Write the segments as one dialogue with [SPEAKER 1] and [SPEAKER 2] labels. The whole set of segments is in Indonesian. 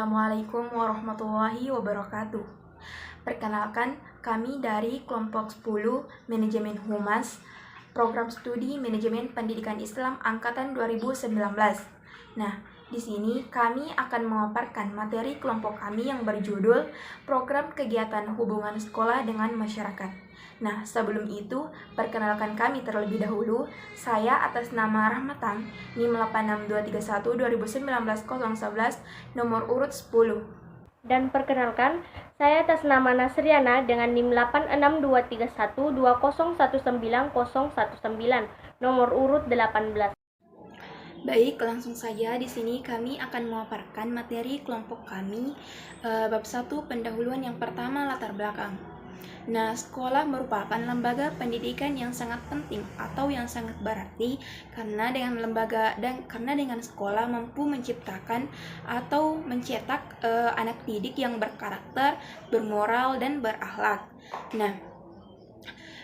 [SPEAKER 1] Assalamualaikum warahmatullahi wabarakatuh. Perkenalkan, kami dari kelompok 10 Manajemen Humas, Program Studi Manajemen Pendidikan Islam Angkatan 2019. Nah, di sini kami akan memaparkan materi kelompok kami yang berjudul Program Kegiatan Hubungan Sekolah dengan Masyarakat. Nah, sebelum itu, perkenalkan kami terlebih dahulu. Saya atas nama Rahmatan, NIM 86231-2019-011, nomor urut 10.
[SPEAKER 2] Dan perkenalkan, saya atas nama Nasriana dengan NIM 8623120190019, nomor urut 18.
[SPEAKER 1] Baik, langsung saja di sini kami akan memaparkan materi kelompok kami bab 1 pendahuluan. Yang pertama, latar belakang. Nah, sekolah merupakan lembaga pendidikan yang sangat penting atau yang sangat berarti karena dengan sekolah mampu menciptakan atau mencetak anak didik yang berkarakter, bermoral dan berakhlak. Nah,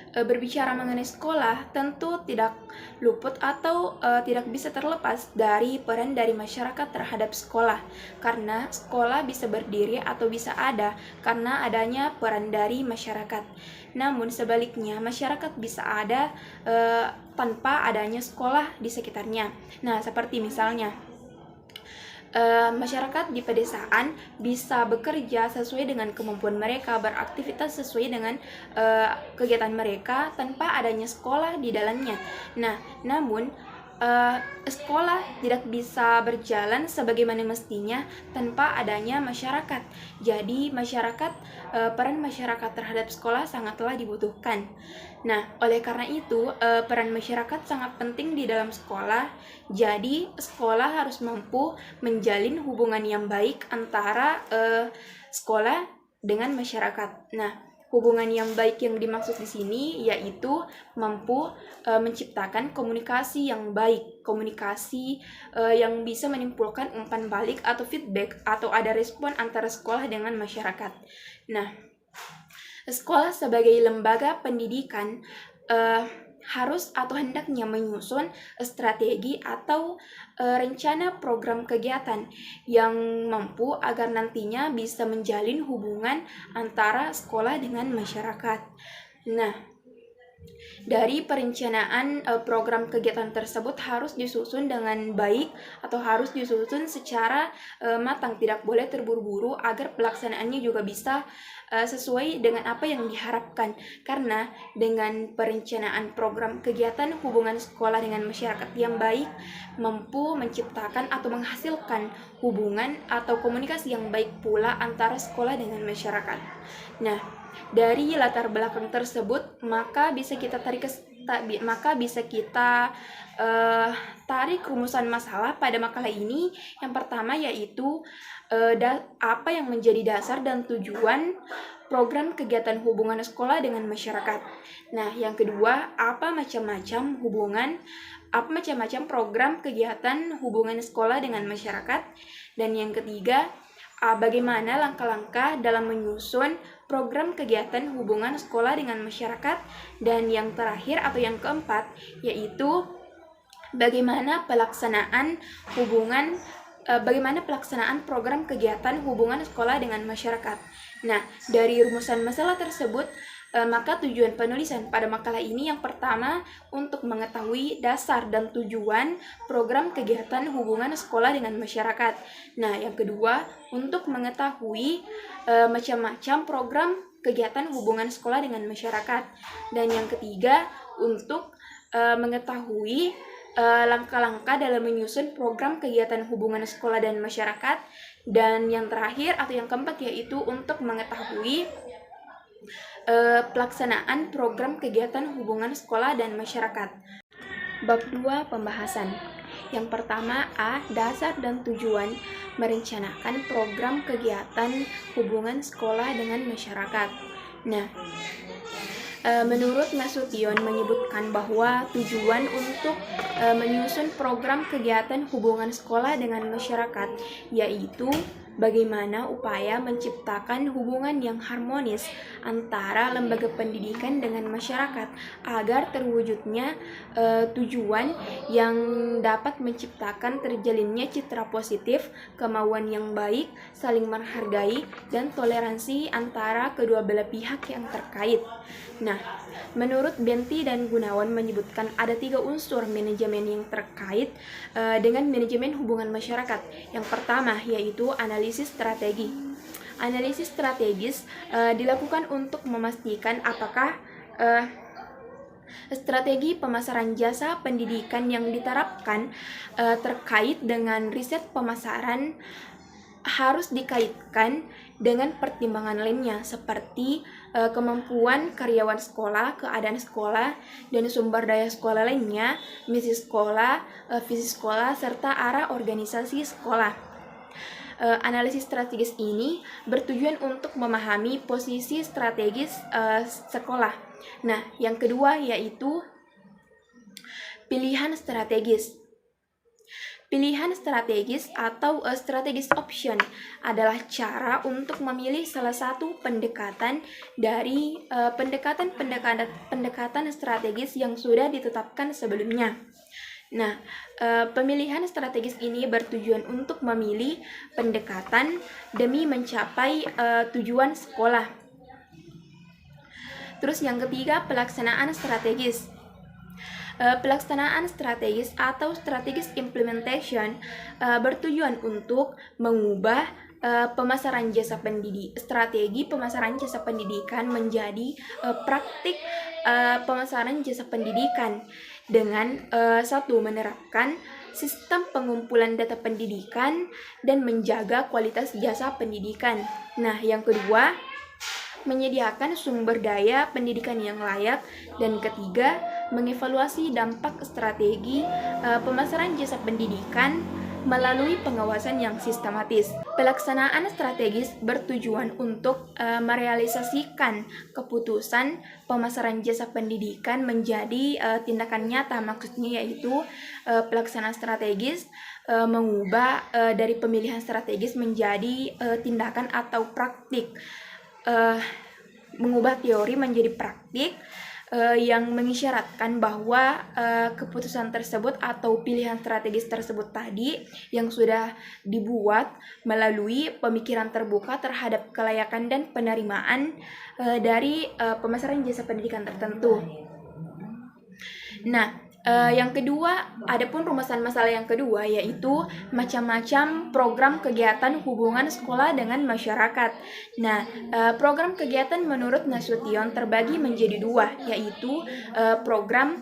[SPEAKER 1] berbicara mengenai sekolah tentu tidak luput atau tidak bisa terlepas dari peran dari masyarakat terhadap sekolah, karena sekolah bisa berdiri atau bisa ada karena adanya peran dari masyarakat. Namun sebaliknya, masyarakat bisa ada tanpa adanya sekolah di sekitarnya. Nah, seperti misalnya masyarakat di pedesaan bisa bekerja sesuai dengan kemampuan mereka, beraktivitas sesuai dengan kegiatan mereka tanpa adanya sekolah di dalamnya. Nah, namun sekolah tidak bisa berjalan sebagaimana mestinya tanpa adanya masyarakat. Jadi peran masyarakat terhadap sekolah sangatlah dibutuhkan. Nah, oleh karena itu peran masyarakat sangat penting di dalam sekolah. Jadi sekolah harus mampu menjalin hubungan yang baik antara sekolah dengan masyarakat. Nah, hubungan yang baik yang dimaksud di sini yaitu mampu menciptakan komunikasi yang baik, komunikasi yang bisa menimbulkan umpan balik atau feedback atau ada respon antara sekolah dengan masyarakat. Nah, sekolah sebagai lembaga pendidikan harus atau hendaknya menyusun strategi atau rencana program kegiatan yang mampu agar nantinya bisa menjalin hubungan antara sekolah dengan masyarakat. Nah, dari perencanaan program kegiatan tersebut harus disusun dengan baik atau harus disusun secara matang, tidak boleh terburu-buru agar pelaksanaannya juga bisa sesuai dengan apa yang diharapkan. Karena dengan perencanaan program kegiatan hubungan sekolah dengan masyarakat yang baik mampu menciptakan atau menghasilkan hubungan atau komunikasi yang baik pula antara sekolah dengan masyarakat. Nah, dari latar belakang tersebut maka bisa kita tarik rumusan masalah pada makalah ini. Yang pertama yaitu apa yang menjadi dasar dan tujuan program kegiatan hubungan sekolah dengan masyarakat. Nah, yang kedua, apa macam-macam program kegiatan hubungan sekolah dengan masyarakat. Dan yang ketiga, bagaimana langkah-langkah dalam menyusun program kegiatan hubungan sekolah dengan masyarakat. Dan yang terakhir atau yang keempat yaitu bagaimana pelaksanaan program kegiatan hubungan sekolah dengan masyarakat. Nah, dari rumusan masalah tersebut maka tujuan penulisan pada makalah ini yang pertama untuk mengetahui dasar dan tujuan program kegiatan hubungan sekolah dengan masyarakat. Nah, yang kedua untuk mengetahui macam-macam program kegiatan hubungan sekolah dengan masyarakat. Dan yang ketiga untuk mengetahui langkah-langkah dalam menyusun program kegiatan hubungan sekolah dan masyarakat. Dan yang terakhir atau yang keempat yaitu untuk mengetahui pelaksanaan program kegiatan hubungan sekolah dan masyarakat. Bab 2 pembahasan. Yang pertama, dasar dan tujuan merencanakan program kegiatan hubungan sekolah dengan masyarakat. Nah, menurut Nasution menyebutkan bahwa tujuan untuk menyusun program kegiatan hubungan sekolah dengan masyarakat yaitu bagaimana upaya menciptakan hubungan yang harmonis antara lembaga pendidikan dengan masyarakat agar terwujudnya tujuan yang dapat menciptakan terjalinnya citra positif, kemauan yang baik, saling menghargai, dan toleransi antara kedua belah pihak yang terkait. Nah, menurut Benti dan Gunawan menyebutkan ada 3 unsur manajemen yang terkait dengan manajemen hubungan masyarakat. Yang pertama yaitu analisis strategi. Analisis strategis dilakukan untuk memastikan apakah strategi pemasaran jasa pendidikan yang diterapkan terkait dengan riset pemasaran harus dikaitkan dengan pertimbangan lainnya seperti kemampuan karyawan sekolah, keadaan sekolah, dan sumber daya sekolah lainnya, misi sekolah, visi sekolah, serta arah organisasi sekolah. Analisis strategis ini bertujuan untuk memahami posisi strategis sekolah. Nah, yang kedua yaitu pilihan strategis. Pilihan strategis atau strategis option adalah cara untuk memilih salah satu pendekatan dari pendekatan strategis yang sudah ditetapkan sebelumnya. Nah, pemilihan strategis ini bertujuan untuk memilih pendekatan demi mencapai tujuan sekolah. Terus yang ketiga, pelaksanaan strategis. Pelaksanaan strategis atau strategis implementation bertujuan untuk mengubah strategi pemasaran jasa pendidikan menjadi praktik pemasaran jasa pendidikan dengan satu, menerapkan sistem pengumpulan data pendidikan dan menjaga kualitas jasa pendidikan. Nah, yang kedua, menyediakan sumber daya pendidikan yang layak, dan ketiga, mengevaluasi dampak strategi pemasaran jasa pendidikan melalui pengawasan yang sistematis. Pelaksanaan strategis bertujuan untuk merealisasikan keputusan pemasaran jasa pendidikan menjadi tindakan nyata. Maksudnya yaitu pelaksanaan strategis mengubah dari pemilihan strategis menjadi tindakan atau praktik. Mengubah teori menjadi praktik yang mengisyaratkan bahwa keputusan tersebut atau pilihan strategis tersebut tadi yang sudah dibuat melalui pemikiran terbuka terhadap kelayakan dan penerimaan dari pemasaran jasa pendidikan tertentu. Nah, yang kedua, adapun rumusan masalah yang kedua yaitu macam-macam program kegiatan hubungan sekolah dengan masyarakat. Nah, program kegiatan menurut Nasution terbagi menjadi 2, yaitu program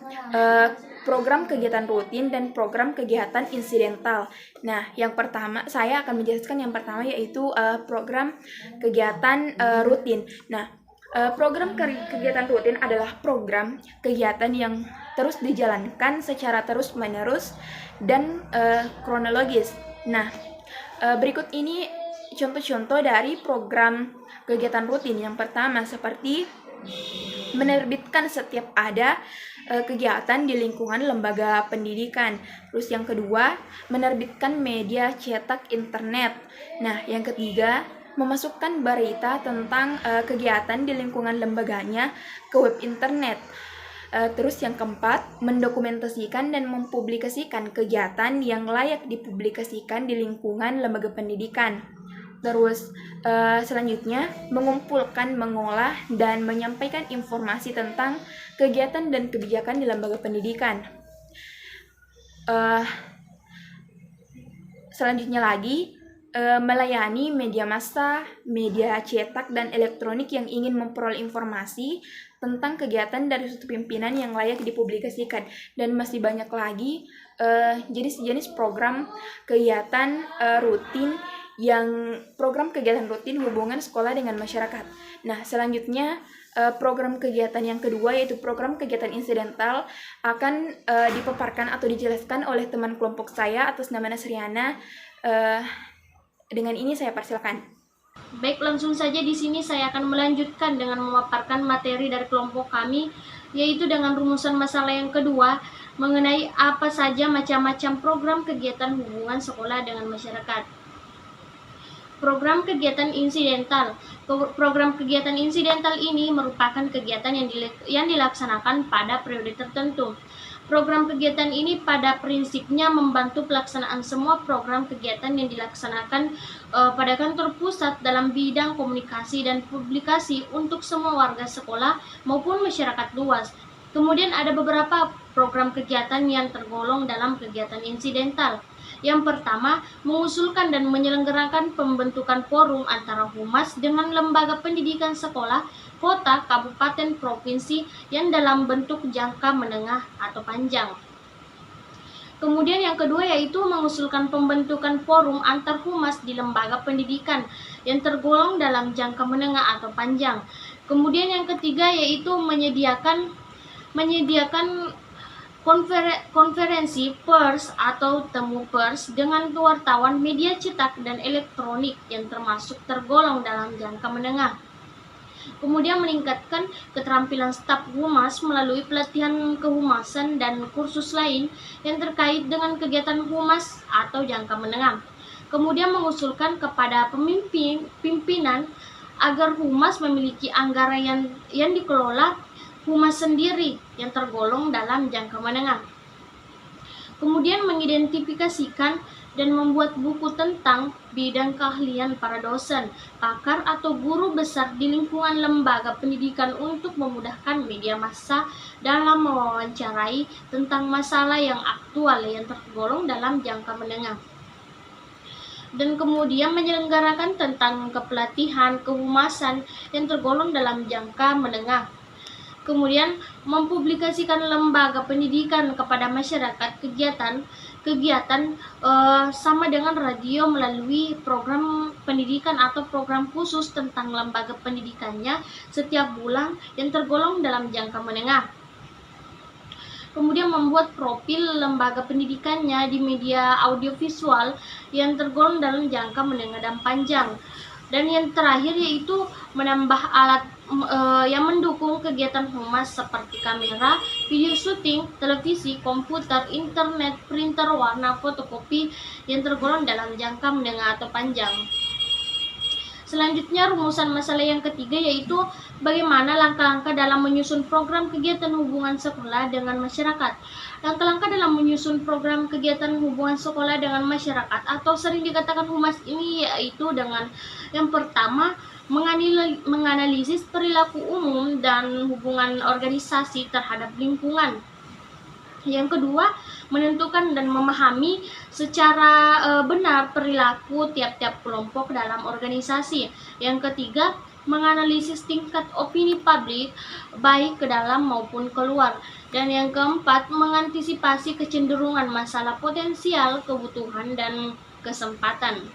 [SPEAKER 1] kegiatan rutin dan program kegiatan insidental. Nah, yang pertama saya akan menjelaskan yang pertama yaitu program kegiatan rutin. Nah, program kegiatan rutin adalah program kegiatan yang terus dijalankan secara terus-menerus dan kronologis. Nah, berikut ini contoh-contoh dari program kegiatan rutin. Yang pertama seperti menerbitkan setiap ada kegiatan di lingkungan lembaga pendidikan. Terus yang kedua, menerbitkan media cetak internet. Nah, yang ketiga, memasukkan berita tentang kegiatan di lingkungan lembaganya ke web internet. Terus yang keempat, mendokumentasikan dan mempublikasikan kegiatan yang layak dipublikasikan di lingkungan lembaga pendidikan. Terus selanjutnya, mengumpulkan, mengolah, dan menyampaikan informasi tentang kegiatan dan kebijakan di lembaga pendidikan. Selanjutnya lagi, melayani media massa, media cetak, dan elektronik yang ingin memperoleh informasi tentang kegiatan dari suatu pimpinan yang layak dipublikasikan. Dan masih banyak lagi jenis-jenis program kegiatan rutin hubungan sekolah dengan masyarakat. Nah, selanjutnya program kegiatan yang kedua yaitu program kegiatan insidental akan dipaparkan atau dijelaskan oleh teman kelompok saya atas nama Nasriana. Dengan ini saya persilakan.
[SPEAKER 2] Baik, langsung saja di sini saya akan melanjutkan dengan memaparkan materi dari kelompok kami, yaitu dengan rumusan masalah yang kedua mengenai apa saja macam-macam program kegiatan hubungan sekolah dengan masyarakat. Program kegiatan insidental. Program kegiatan insidental ini merupakan kegiatan yang dilaksanakan pada periode tertentu. Program kegiatan ini pada prinsipnya membantu pelaksanaan semua program kegiatan yang dilaksanakan pada kantor pusat dalam bidang komunikasi dan publikasi untuk semua warga sekolah maupun masyarakat luas. Kemudian ada beberapa program kegiatan yang tergolong dalam kegiatan insidental. Yang pertama, mengusulkan dan menyelenggarakan pembentukan forum antara humas dengan lembaga pendidikan sekolah, kota, kabupaten, provinsi yang dalam bentuk jangka menengah atau panjang. Kemudian yang kedua yaitu mengusulkan pembentukan forum antar humas di lembaga pendidikan yang tergolong dalam jangka menengah atau panjang. Kemudian yang ketiga yaitu menyediakan konferensi pers atau temu pers dengan wartawan media cetak dan elektronik yang tergolong dalam jangka menengah. Kemudian meningkatkan keterampilan staf humas melalui pelatihan kehumasan dan kursus lain yang terkait dengan kegiatan humas atau jangka menengah. Kemudian mengusulkan kepada pimpinan agar humas memiliki anggaran yang dikelola humas sendiri yang tergolong dalam jangka menengah. Kemudian mengidentifikasikan dan membuat buku tentang bidang keahlian para dosen, pakar atau guru besar di lingkungan lembaga pendidikan untuk memudahkan media massa dalam mewawancarai tentang masalah yang aktual yang tergolong dalam jangka menengah. Dan kemudian menyelenggarakan tentang kepelatihan kehumasan yang tergolong dalam jangka menengah. Kemudian mempublikasikan lembaga pendidikan kepada masyarakat kegiatan sama dengan radio melalui program pendidikan atau program khusus tentang lembaga pendidikannya setiap bulan yang tergolong dalam jangka menengah. Kemudian membuat profil lembaga pendidikannya di media audiovisual yang tergolong dalam jangka menengah dan panjang. Dan yang terakhir yaitu menambah alat yang mendukung kegiatan humas seperti kamera, video syuting, televisi, komputer, internet, printer, warna, fotokopi yang tergolong dalam jangka menengah atau panjang. Selanjutnya rumusan masalah yang ketiga yaitu bagaimana langkah-langkah dalam menyusun program kegiatan hubungan sekolah dengan masyarakat. Langkah-langkah dalam menyusun program kegiatan hubungan sekolah dengan masyarakat atau sering dikatakan humas ini yaitu dengan yang pertama menganalisis perilaku umum dan hubungan organisasi terhadap lingkungan. Yang kedua, menentukan dan memahami secara benar perilaku tiap-tiap kelompok dalam organisasi. Yang ketiga, menganalisis tingkat opini publik baik ke dalam maupun keluar. Dan yang keempat, mengantisipasi kecenderungan masalah potensial, kebutuhan, dan kesempatan.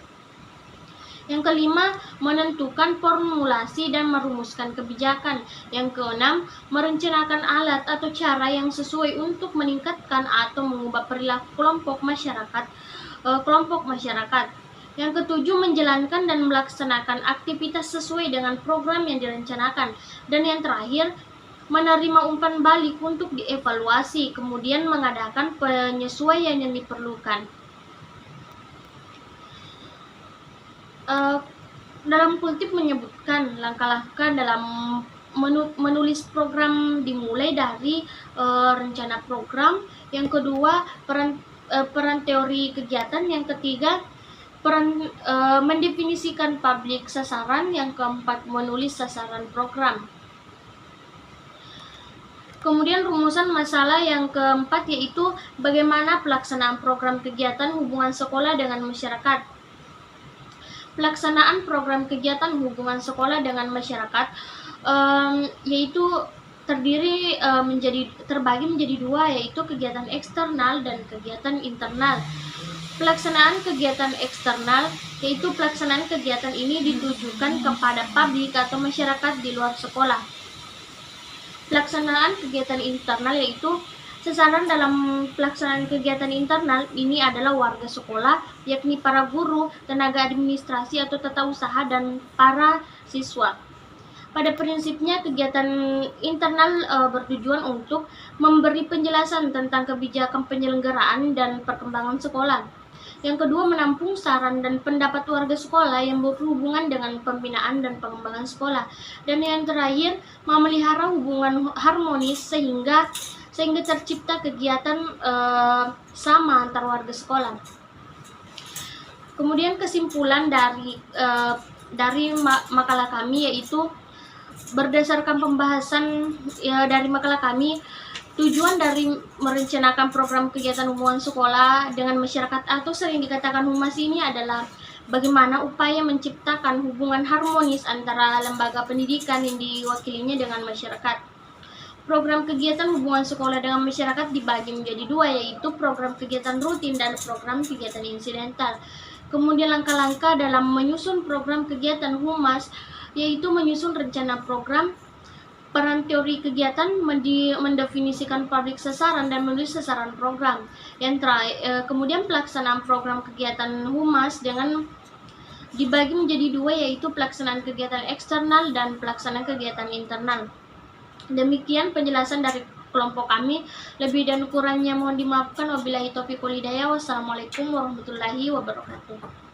[SPEAKER 2] Yang kelima, menentukan formulasi dan merumuskan kebijakan. Yang keenam, merencanakan alat atau cara yang sesuai untuk meningkatkan atau mengubah perilaku kelompok masyarakat. Yang ketujuh, menjalankan dan melaksanakan aktivitas sesuai dengan program yang direncanakan. Dan yang terakhir, menerima umpan balik untuk dievaluasi, kemudian mengadakan penyesuaian yang diperlukan. Dalam kutip menyebutkan langkah-langkah dalam menulis program dimulai dari rencana program, yang kedua peran teori kegiatan, yang ketiga mendefinisikan publik sasaran, yang keempat menulis sasaran program. Kemudian rumusan masalah yang keempat yaitu bagaimana pelaksanaan program kegiatan hubungan sekolah dengan masyarakat. Pelaksanaan program kegiatan hubungan sekolah dengan masyarakat yaitu terbagi menjadi dua, yaitu kegiatan eksternal dan kegiatan internal. Pelaksanaan kegiatan eksternal yaitu pelaksanaan kegiatan ini ditujukan kepada publik atau masyarakat di luar sekolah. Pelaksanaan kegiatan internal yaitu sasaran dalam pelaksanaan kegiatan internal ini adalah warga sekolah, yakni para guru, tenaga administrasi atau tata usaha, dan para siswa. Pada prinsipnya, kegiatan internal bertujuan untuk memberi penjelasan tentang kebijakan penyelenggaraan dan perkembangan sekolah. Yang kedua, menampung saran dan pendapat warga sekolah yang berhubungan dengan pembinaan dan pengembangan sekolah. Dan yang terakhir, memelihara hubungan harmonis sehingga tercipta kegiatan sama antar warga sekolah. Kemudian kesimpulan dari makalah kami yaitu berdasarkan pembahasan dari makalah kami, tujuan dari merencanakan program kegiatan hubungan sekolah dengan masyarakat atau sering dikatakan humas ini adalah bagaimana upaya menciptakan hubungan harmonis antara lembaga pendidikan yang diwakilinya dengan masyarakat. Program kegiatan hubungan sekolah dengan masyarakat dibagi menjadi dua, yaitu program kegiatan rutin dan program kegiatan insidental. Kemudian langkah-langkah dalam menyusun program kegiatan humas yaitu menyusun rencana program, peran teori kegiatan, mendefinisikan pabrik sasaran dan menulis sasaran program. Kemudian pelaksanaan program kegiatan humas dengan dibagi menjadi dua, yaitu pelaksanaan kegiatan eksternal dan pelaksanaan kegiatan internal. Demikian penjelasan dari kelompok kami. Lebih dan kurangnya mohon dimaafkan. Wabillahi taufiq wal hidayah. Wassalamualaikum warahmatullahi wabarakatuh.